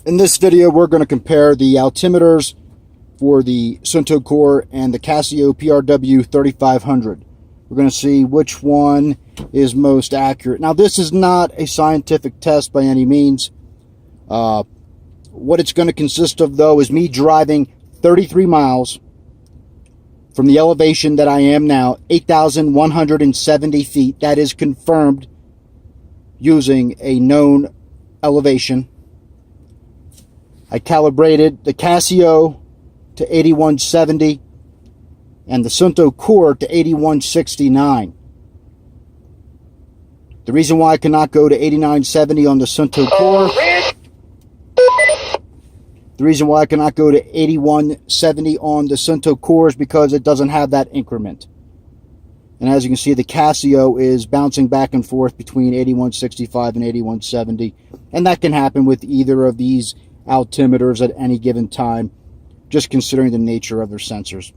In this video, we're going to compare the altimeters for the Suunto core and the Casio PRW 3500. We're going to see which one is most accurate. Now, this is not a scientific test by any means. What it's going to consist of, though, is me driving 33 miles from the elevation that I am now, 8,170 feet. That is confirmed using a known elevation. I calibrated the Casio to 8170 and the Suunto core to 8169. The reason why I cannot go to 8970 on the Suunto core, the reason why I cannot go to 8170 on the Suunto core is because it doesn't have that increment. And as you can see, the Casio is bouncing back and forth between 8165 and 8170. And that can happen with either of these altimeters at any given time, just considering the nature of their sensors.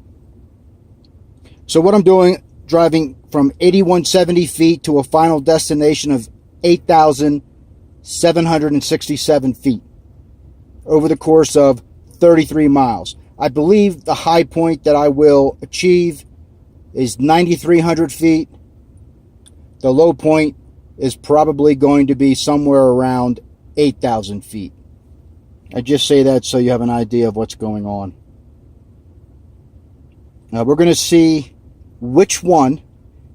So what I'm doing, driving from 8170 feet to a final destination of 8,767 feet over the course of 33 miles. I believe the high point that I will achieve is 9,300 feet. The low point is probably going to be somewhere around 8,000 feet. I just say that so you have an idea of what's going on. Now we're going to see which one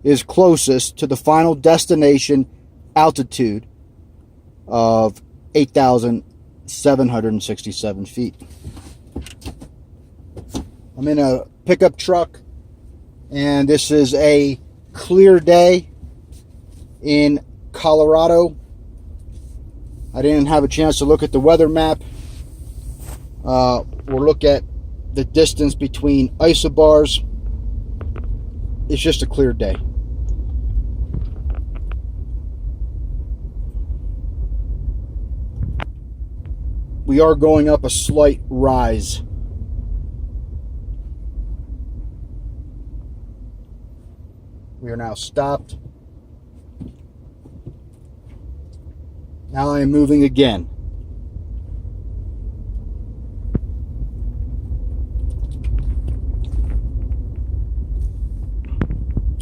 is closest to the final destination altitude of 8,767 feet. I'm in a pickup truck, and this is a clear day in Colorado. I didn't have a chance to look at the weather map or look at the distance between isobars. It's just a clear day. We are going up a slight rise. We are now stopped. Now I am moving again.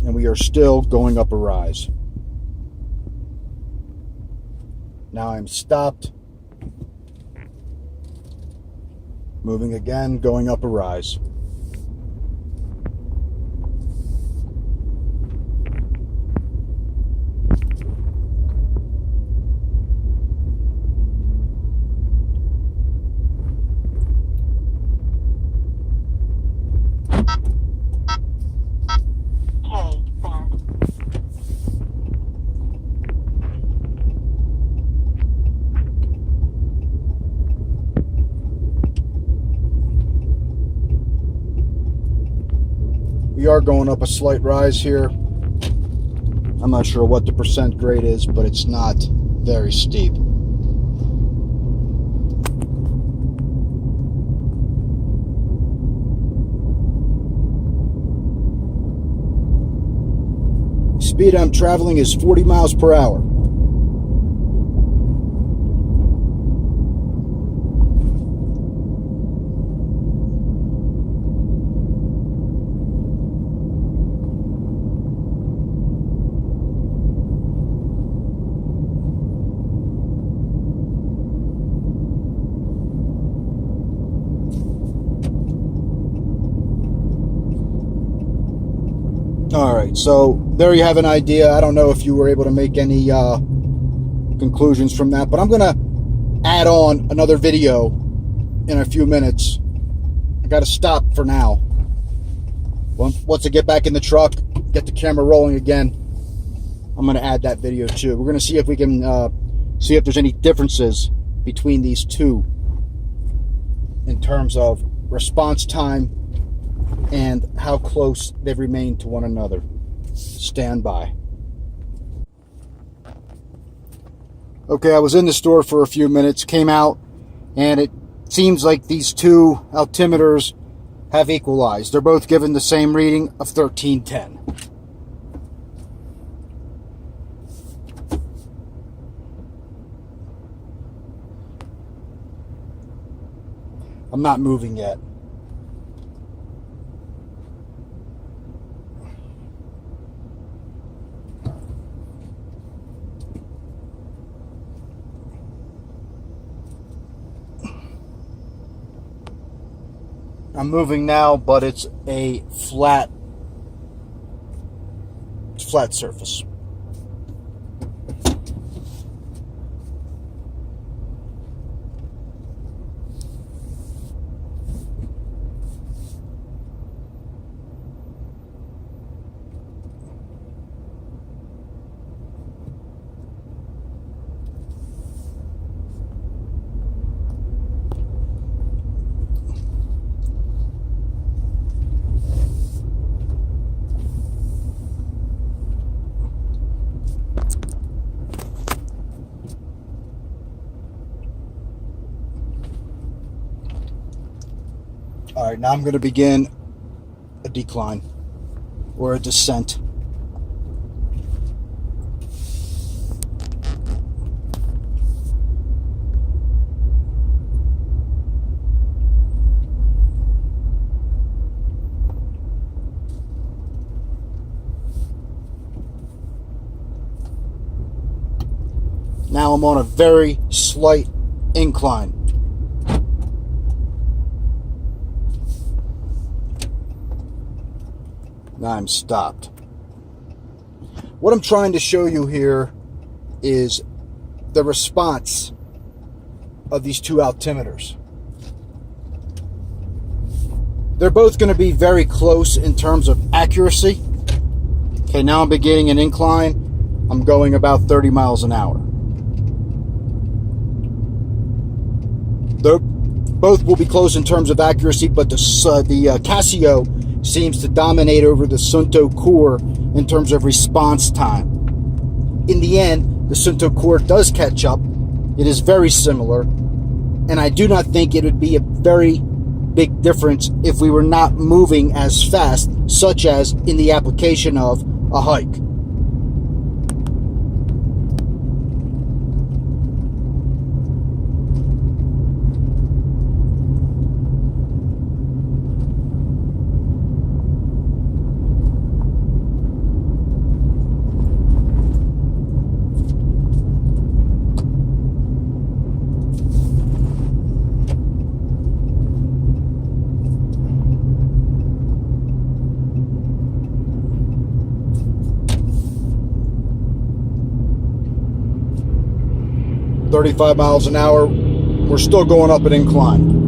And we are still going up a rise. Now I'm stopped. Moving again, going up a rise. We are going up a slight rise here. I'm not sure what the percent grade is, but it's not very steep. Speed I'm traveling is 40 miles per hour. Alright, so there you have an idea. I don't know if you were able to make any conclusions from that, but I'm going to add on another video in a few minutes. I got to stop for now. Once I get back in the truck, get the camera rolling again, I'm going to add that video too. We're going to see if we can see if there's any differences between these two in terms of response time and how close they've remained to one another. Stand by. Okay, I was in the store for a few minutes, came out, and it seems like these two altimeters have equalized. They're both given the same reading of 1310. I'm not moving yet. I'm moving now, but it's a flat surface. All right, now I'm going to begin a decline or a descent. Now I'm on a very slight incline. Now I'm stopped. What I'm trying to show you here is the response of these two altimeters. They're both going to be very close in terms of accuracy. Okay, now I'm beginning an incline. I'm going about 30 miles an hour. Both will be close in terms of accuracy, but the Casio seems to dominate over the Suunto core in terms of response time. In the end, the Suunto core does catch up. It is very similar, and I do not think it would be a very big difference if we were not moving as fast, such as in the application of a hike. "35 miles an hour, we're still going up an incline.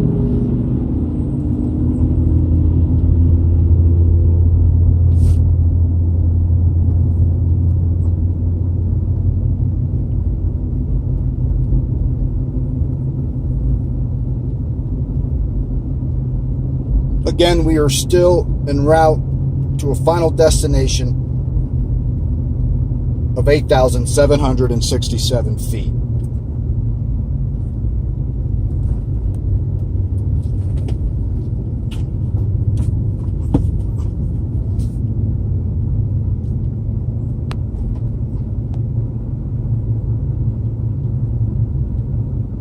Again, we are still en route to a final destination of 8,767 feet.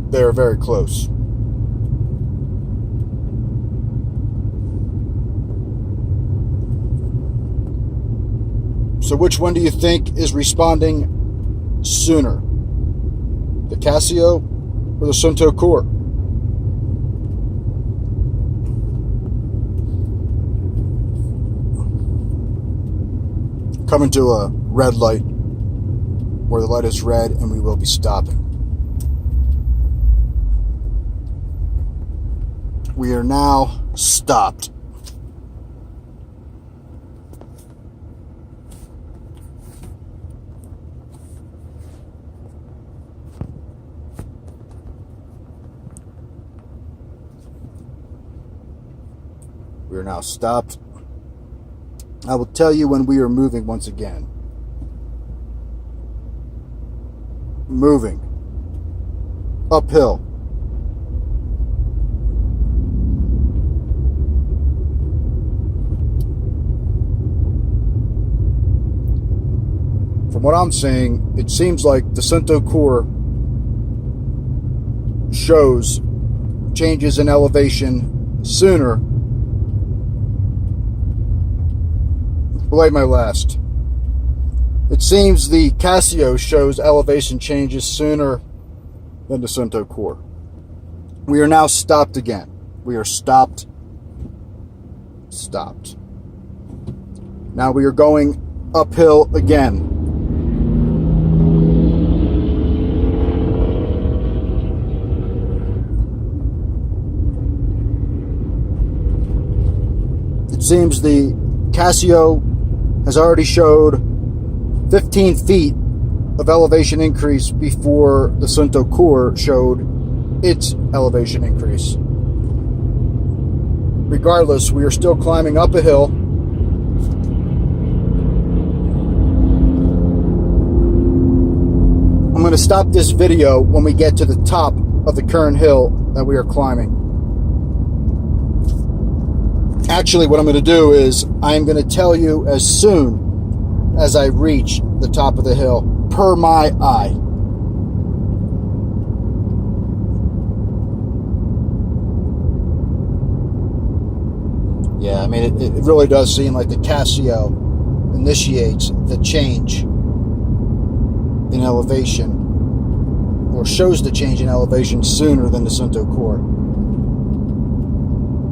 They are very close. So which one do you think is responding sooner? The Casio or the Suunto core? Coming to a red light where the light is red, and we will be stopping. We are now stopped. We are now stopped. I will tell you when we are moving once again. Moving. Uphill. From what I'm seeing, it seems like the Suunto core shows changes in elevation sooner. Belay my last. It seems the Casio shows elevation changes sooner than the Suunto core. We are now stopped again. We are stopped. Now we are going uphill again. It seems the Casio has already showed 15 feet of elevation increase before the Suunto core showed its elevation increase. Regardless, we are still climbing up a hill. I'm going to stop this video when we get to the top of the current hill that we are climbing. Actually, what I'm going to do is I'm going to tell you as soon as I reach the top of the hill, per my eye. Yeah, I mean, it really does seem like the Casio initiates the change in elevation, or shows the change in elevation sooner than the Suunto core.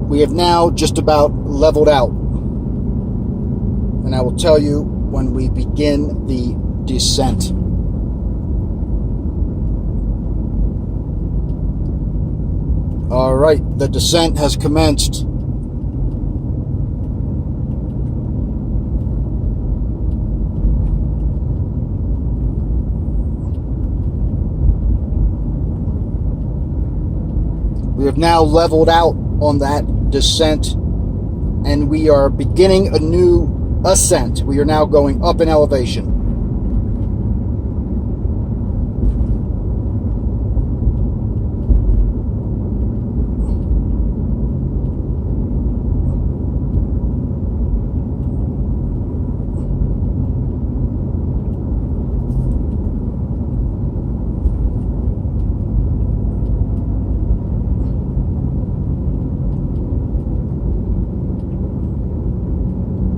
We have now just about leveled out, and I will tell you when we begin the descent. All right, the descent has commenced. We have now leveled out on that descent, and we are beginning a new ascent. We are now going up in elevation.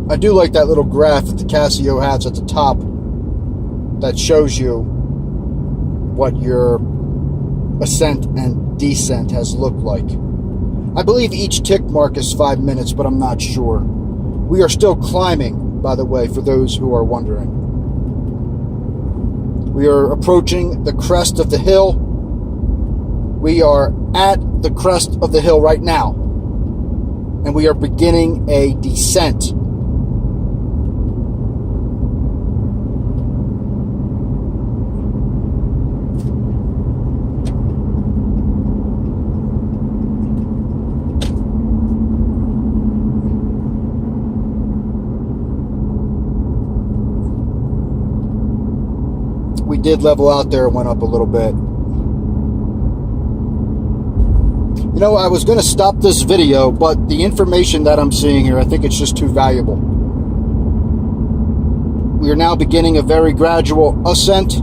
I do like that little graph that the Casio has at the top that shows you what your ascent and descent has looked like. I believe each tick mark is 5 minutes, but I'm not sure. We are still climbing, by the way, for those who are wondering. We are approaching the crest of the hill. We are at the crest of the hill right now, and we are beginning a descent. We did level out there and went up a little bit. You know, I was going to stop this video, but the information that I'm seeing here, I think it's just too valuable. We are now beginning a very gradual ascent.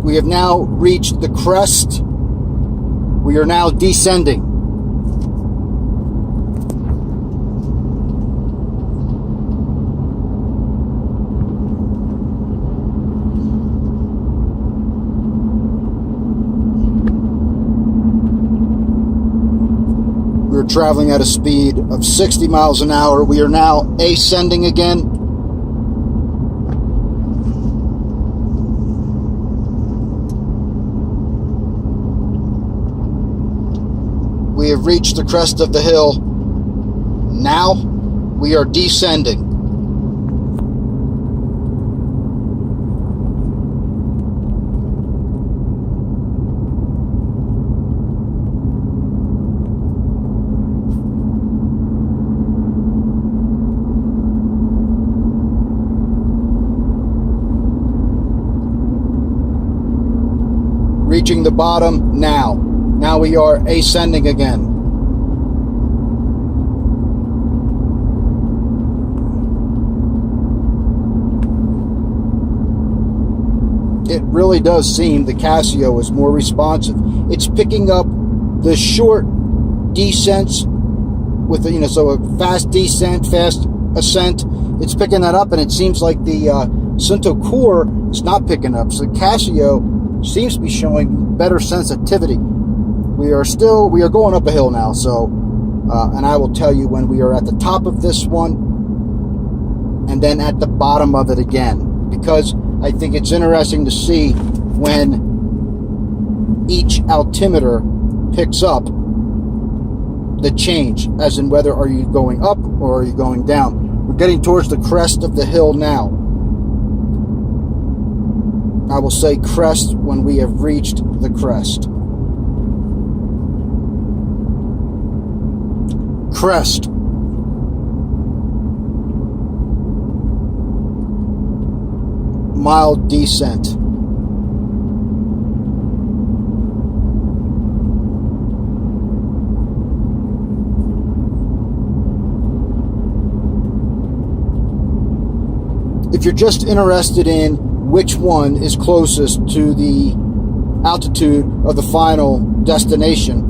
We have now reached the crest. We are now descending. We're traveling at a speed of 60 miles an hour. We are now ascending again. We have reached the crest of the hill. Now we are descending. Reaching the bottom now. Now we are ascending again. it really does seem the Casio is more responsive. It's picking up the short descents with the, so a fast descent, fast ascent. It's picking that up, and it seems like the Suunto core is not picking up. So the Casio seems to be showing better sensitivity. We are going up a hill now, so and I will tell you when we are at the top of this one and then at the bottom of it again, because I think it's interesting to see when each altimeter picks up the change, as in whether are you going up or are you going down. We're getting towards the crest of the hill now. I will say crest when we have reached the crest. Crest. Mild descent. If you're just interested in which one is closest to the altitude of the final destination,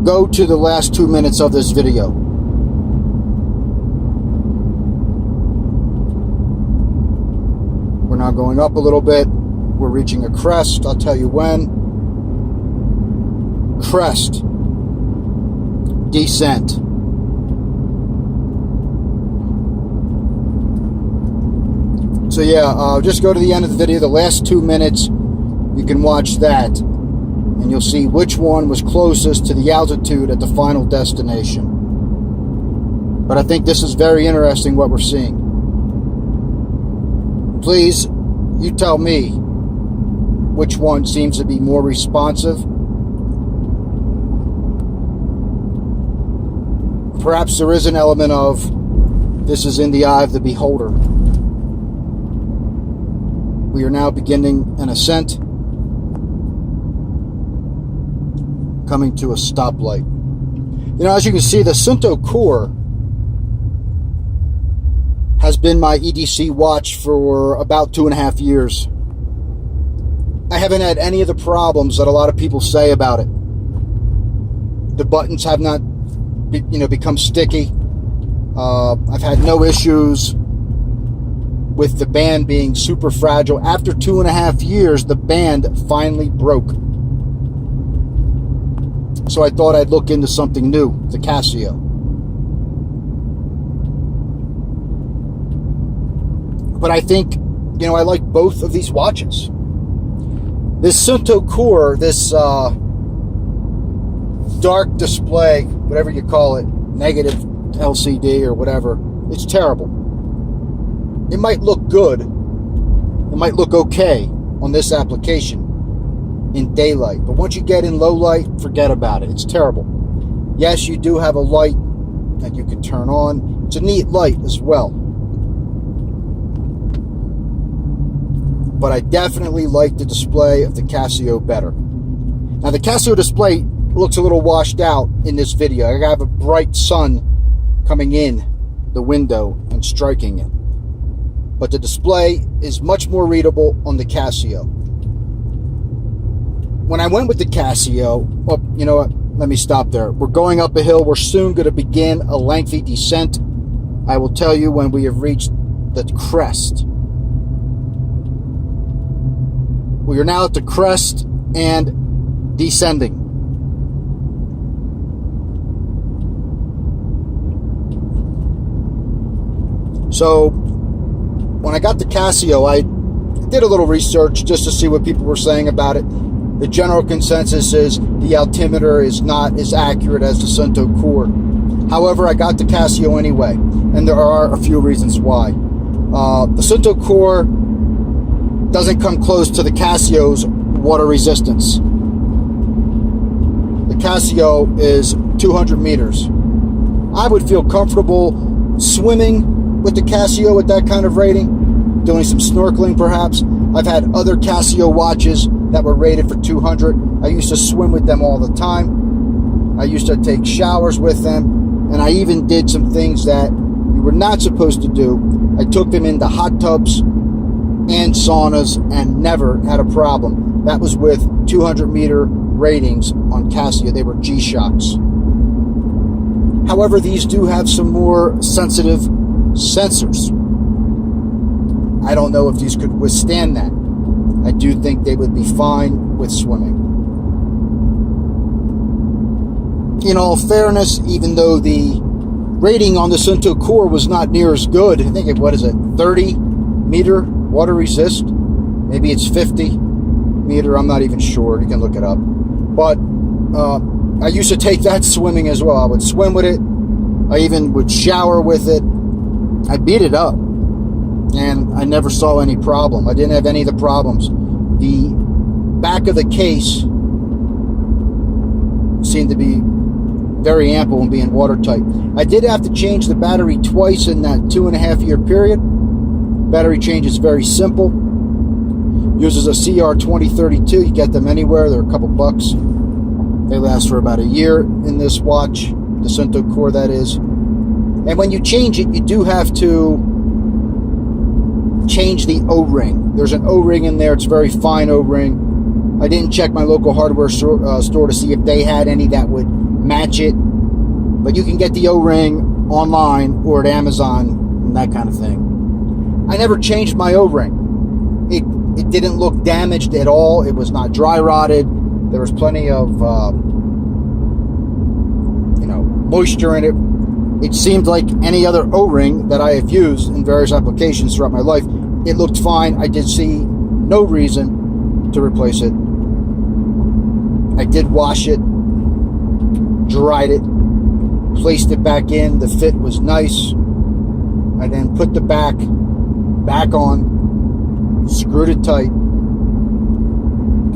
go to the last 2 minutes of this video. We're now going up a little bit. We're reaching a crest. I'll tell you when. Crest. Descent. So yeah, just go to the end of the video, the last 2 minutes. You can watch that, and you'll see which one was closest to the altitude at the final destination. But I think this is very interesting what we're seeing. Please, you tell me which one seems to be more responsive. Perhaps there is an element of this is in the eye of the beholder. We are now beginning an ascent, coming to a stoplight. As you can see, the Suunto core has been my EDC watch for about 2.5 years. I haven't had any of the problems that a lot of people say about it. The buttons have not, become sticky. I've had no issues with the band being super fragile. After 2.5 years, the band finally broke. So I thought I'd look into something new, the Casio. But I think, I like both of these watches. This Suunto core, this dark display, whatever you call it, negative LCD or whatever, it's terrible. It might look good, it might look okay on this application in daylight, but once you get in low light, forget about it. It's terrible. Yes, you do have a light that you can turn on. It's a neat light as well. But I definitely like the display of the Casio better. Now the Casio display looks a little washed out in this video. I have a bright sun coming in the window and striking it. But the display is much more readable on the Casio. When I went with the Casio, well, you know what? Let me stop there. We're going up a hill. We're soon going to begin a lengthy descent. I will tell you when we have reached the crest. We are now at the crest and descending. So, when I got the Casio, I did a little research just to see what people were saying about it. The general consensus is the altimeter is not as accurate as the Suunto core. However, I got the Casio anyway, and there are a few reasons why. The Suunto core doesn't come close to the Casio's water resistance. The Casio is 200 meters. I would feel comfortable swimming with the Casio at that kind of rating, doing some snorkeling perhaps. I've had other Casio watches that were rated for 200. I used to swim with them all the time. I used to take showers with them, and I even did some things that you were not supposed to do. I took them into hot tubs and saunas and never had a problem. That was with 200-meter ratings on Casio. They were G-Shocks. However, these do have some more sensitive sensors. I don't know if these could withstand that. I do think they would be fine with swimming. In all fairness, even though the rating on the Suunto core was not near as good, I think it, 30-meter water resist? Maybe it's 50-meter, I'm not even sure, you can look it up. But I used to take that swimming as well. I would swim with it, I even would shower with it. I beat it up, and I never saw any problem. I didn't have any of the problems. The back of the case seemed to be very ample and being watertight. I did have to change the battery twice in that 2.5-year period. Battery change is very simple. Uses a CR2032. You get them anywhere. They're a couple bucks. They last for about a year in this watch, the Suunto core, that is. And when you change it, you do have to change the O-ring. There's an O-ring in there. It's a very fine O-ring. I didn't check my local hardware store to see if they had any that would match it, but you can get the O-ring online or at Amazon and that kind of thing. I never changed my O-ring. It didn't look damaged at all. It was not dry rotted. There was plenty of moisture in it. It seemed like any other O-ring that I have used in various applications throughout my life. It looked fine. I did see no reason to replace it. I did wash it, dried it, placed it back in. The fit was nice. I then put the back on, screwed it tight.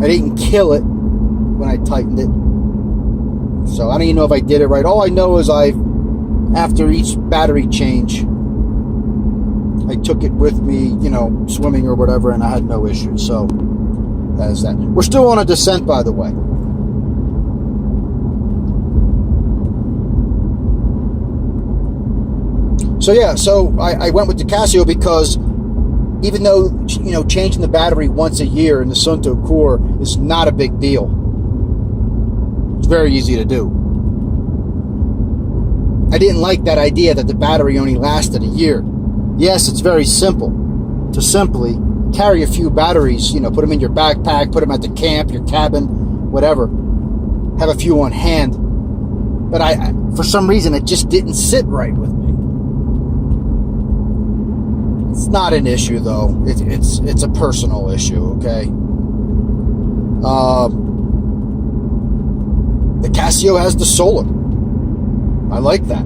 I didn't kill it when I tightened it. So I don't even know if I did it right. All I know is after each battery change, I took it with me, swimming or whatever, and I had no issues. So that is that. We're still on a descent, by the way. So yeah, I went with the Casio because even though, changing the battery once a year in the Suunto core is not a big deal. It's very easy to do. I didn't like that idea that the battery only lasted a year. Yes, it's very simple to simply carry a few batteries, put them in your backpack, put them at the camp, your cabin, whatever. Have a few on hand. But for some reason, it just didn't sit right with me. It's not an issue, though. It's a personal issue, okay? The Casio has the solar. I like that.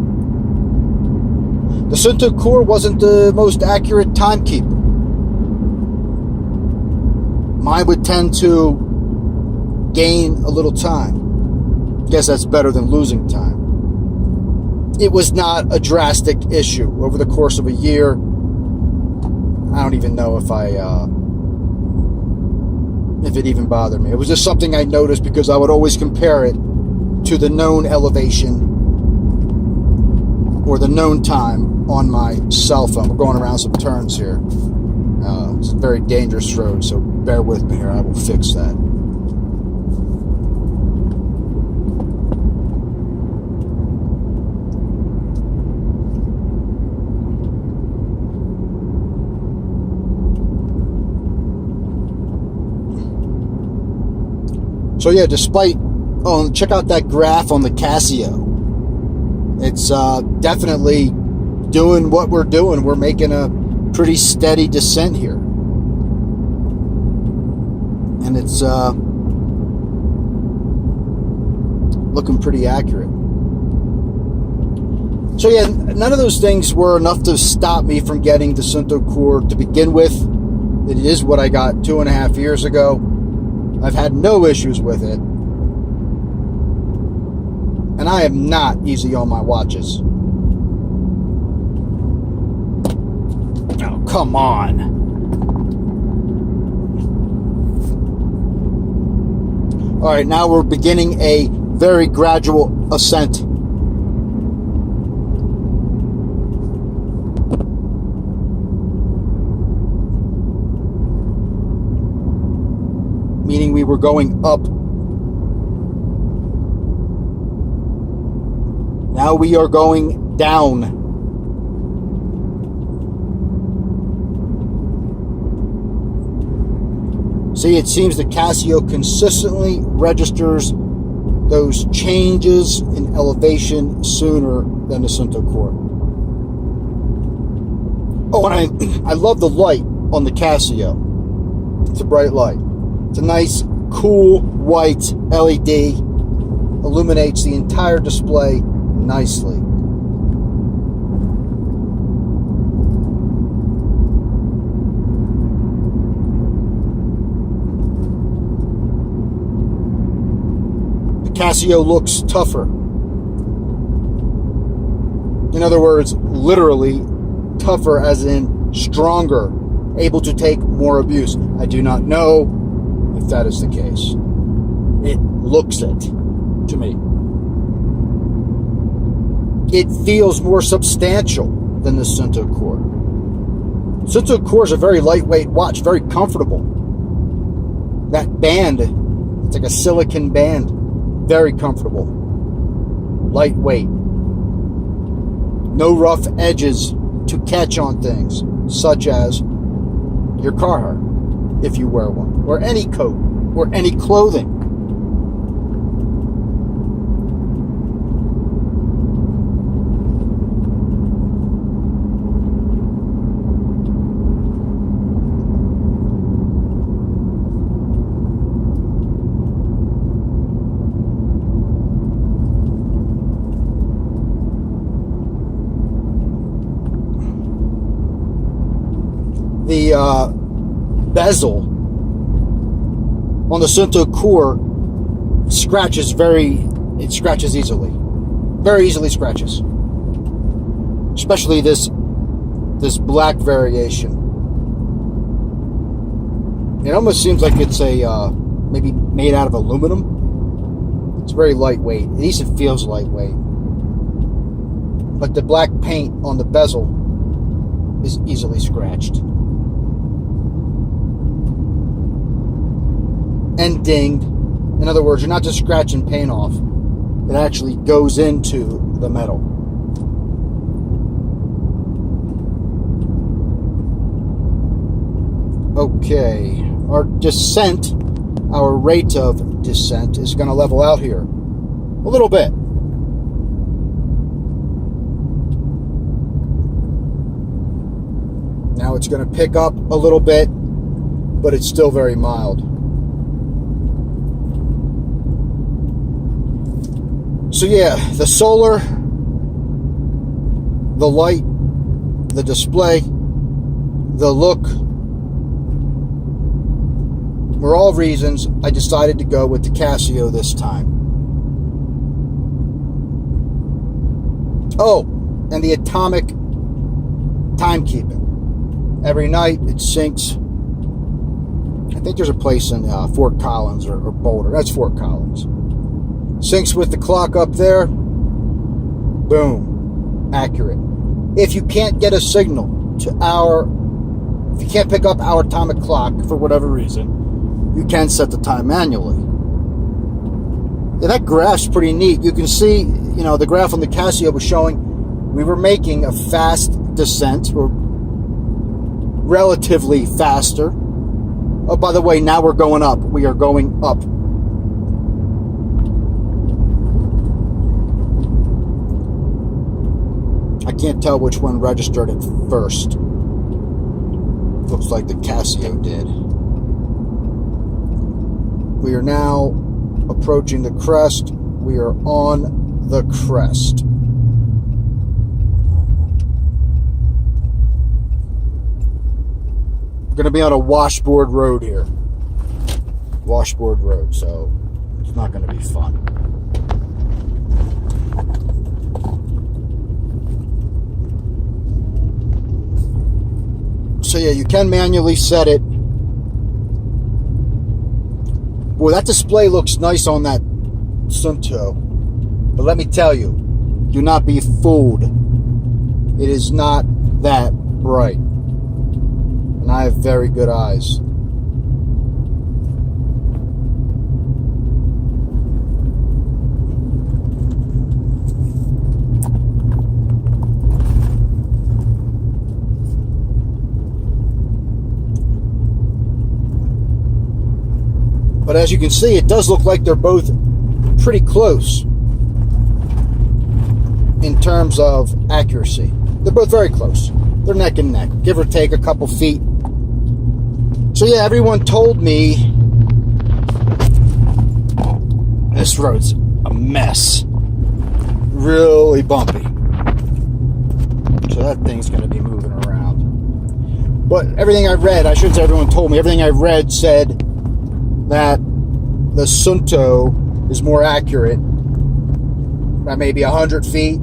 The Suunto core wasn't the most accurate timekeeper. Mine would tend to gain a little time. Guess that's better than losing time. It was not a drastic issue over the course of a year. I don't even know if it even bothered me. It was just something I noticed because I would always compare it to the known elevation or the known time on my cell phone. We're going around some turns here. It's a very dangerous road, so bear with me here. I will fix that. So yeah, check out that graph on the Casio. It's definitely doing what we're doing. We're making a pretty steady descent here. And it's looking pretty accurate. So yeah, none of those things were enough to stop me from getting the Suunto core to begin with. It is what I got 2.5 years ago. I've had no issues with it. And I am not easy on my watches. Oh, come on. All right, now we're beginning a very gradual ascent. were going up. Now we are going down. See, it seems that Casio consistently registers those changes in elevation sooner than the Suunto core. Oh, and I love the light on the Casio. It's a bright light. It's a nice, cool, white LED. Illuminates the entire display nicely. Casio looks tougher. In other words, literally tougher as in stronger, able to take more abuse. I do not know if that is the case. It looks it to me. It feels more substantial than the Suunto core. Suunto core is a very lightweight watch, very comfortable. That band, it's like a silicon band. Very comfortable, lightweight, no rough edges to catch on things, such as your Carhartt, if you wear one, or any coat, or any clothing. The bezel on the Suunto core scratches easily. Very easily scratches. Especially this black variation. It almost seems like it's a maybe made out of aluminum. It's very lightweight. At least it feels lightweight. But the black paint on the bezel is easily scratched. And dinged. In other words, you're not just scratching paint off. It actually goes into the metal. Okay, our rate of descent is going to level out here a little bit. Now it's going to pick up a little bit, but it's still very mild. So yeah, the solar, the light, the display, the look were all reasons I decided to go with the Casio this time. Oh, and the atomic timekeeping. Every night it syncs. I think there's a place in Fort Collins or Boulder. That's Fort Collins. Syncs with the clock up there. Boom. Accurate. If you can't get a signal to if you can't pick up our atomic clock for whatever reason, you can set the time manually. Yeah, that graph's pretty neat. You can see, the graph on the Casio was showing we were making a fast descent, or relatively faster. Oh, by the way, now we're going up. We are going up. I can't tell which one registered it first. Looks like the Casio did. We are now approaching the crest. We are on the crest. We're going to be on a washboard road here. Washboard road, so it's not going to be fun. So yeah, you can manually set it. Boy, that display looks nice on that Suunto. But let me tell you, do not be fooled. It is not that bright. And I have very good eyes. But as you can see, it does look like they're both pretty close in terms of accuracy. They're both very close. They're neck and neck, give or take a couple feet. So yeah, everyone told me this road's a mess. Really bumpy. So that thing's going to be moving around. But everything I read, I shouldn't say everyone told me, everything I read said that the Suunto is more accurate by maybe 100 feet.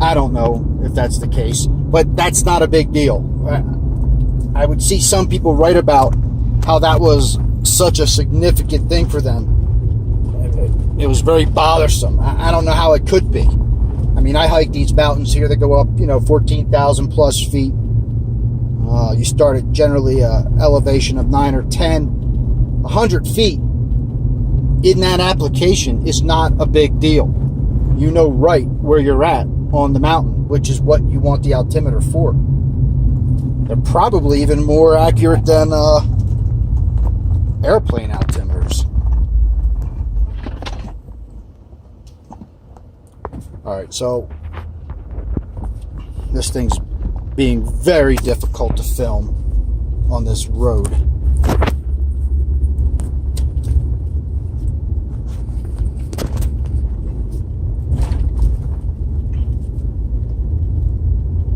I don't know if that's the case, but that's not a big deal. I would see some people write about how that was such a significant thing for them. It was very bothersome. I don't know how it could be. I mean, I hike these mountains here that go up, 14,000 plus feet. You start at generally an elevation of 9 or 10. 100 feet in that application is not a big deal. You know right where you're at on the mountain, which is what you want the altimeter for. They're probably even more accurate than airplane altimeters. Alright, so this thing's being very difficult to film on this road.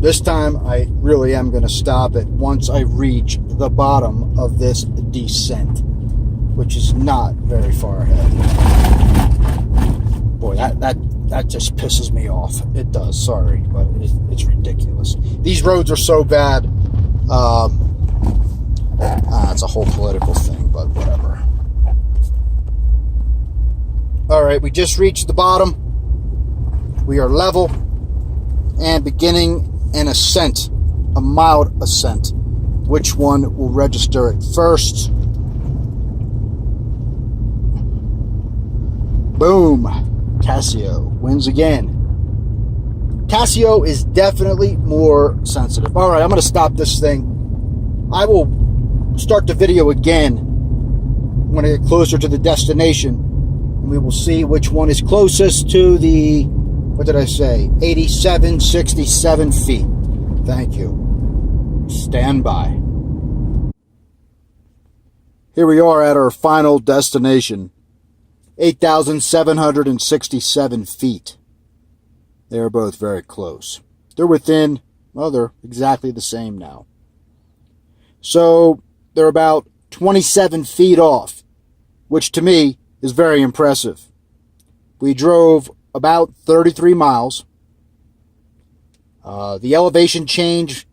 This time, I really am going to stop it once I reach the bottom of this descent, which is not very far ahead. Boy, that just pisses me off. It does, sorry, but it's ridiculous. These roads are so bad. It's a whole political thing, but whatever. All right, we just reached the bottom. We are level and beginning an ascent, a mild ascent. Which one will register it first? Boom. Casio wins again. Casio is definitely more sensitive. All right, I'm going to stop this thing. I will start the video again when I get closer to the destination. And we will see which one is closest to the, what did I say? 8767 feet. Thank you. Stand by. Here we are at our final destination. 8,767 feet. They are both very close. They're within, well, they're exactly the same now. So they're about 27 feet off, which to me is very impressive. We drove about 33 miles. The elevation change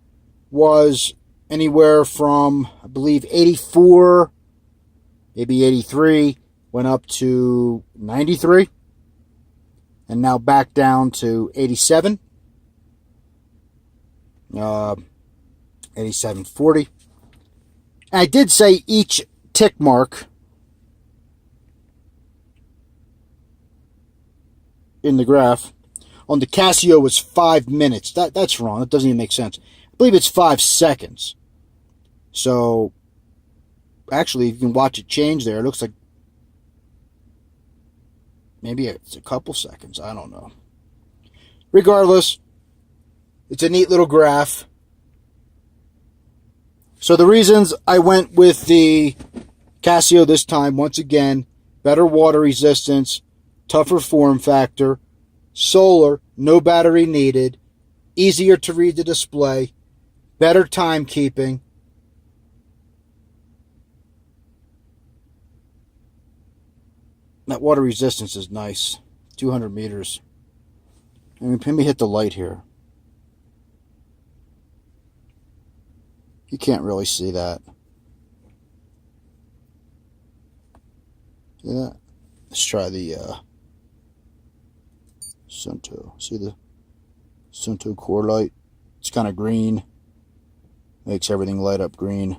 was anywhere from, I believe, 84, maybe 83, went up to 93, and now back down to 87, 87.40. I did say each tick mark in the graph on the Casio was 5 minutes. That's wrong. That doesn't even make sense. I believe it's 5 seconds. So, actually, you can watch it change there. It looks like maybe it's a couple seconds. I don't know. Regardless, it's a neat little graph. So the reasons I went with the Casio this time, once again, better water resistance, tougher form factor, solar, no battery needed, easier to read the display, better timekeeping. That water resistance is nice. 200 meters. Let me hit the light here. You can't really see that. See that? Let's try the Suunto. See the Suunto core light? It's kind of green. Makes everything light up green.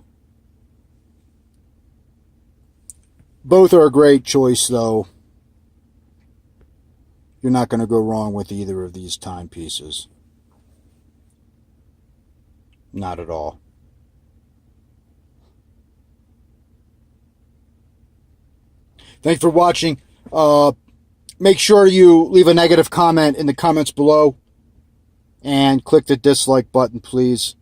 Both are a great choice, though. You're not going to go wrong with either of these timepieces. Not at all. Thanks for watching. Make sure you leave a negative comment in the comments below. And click the dislike button, please.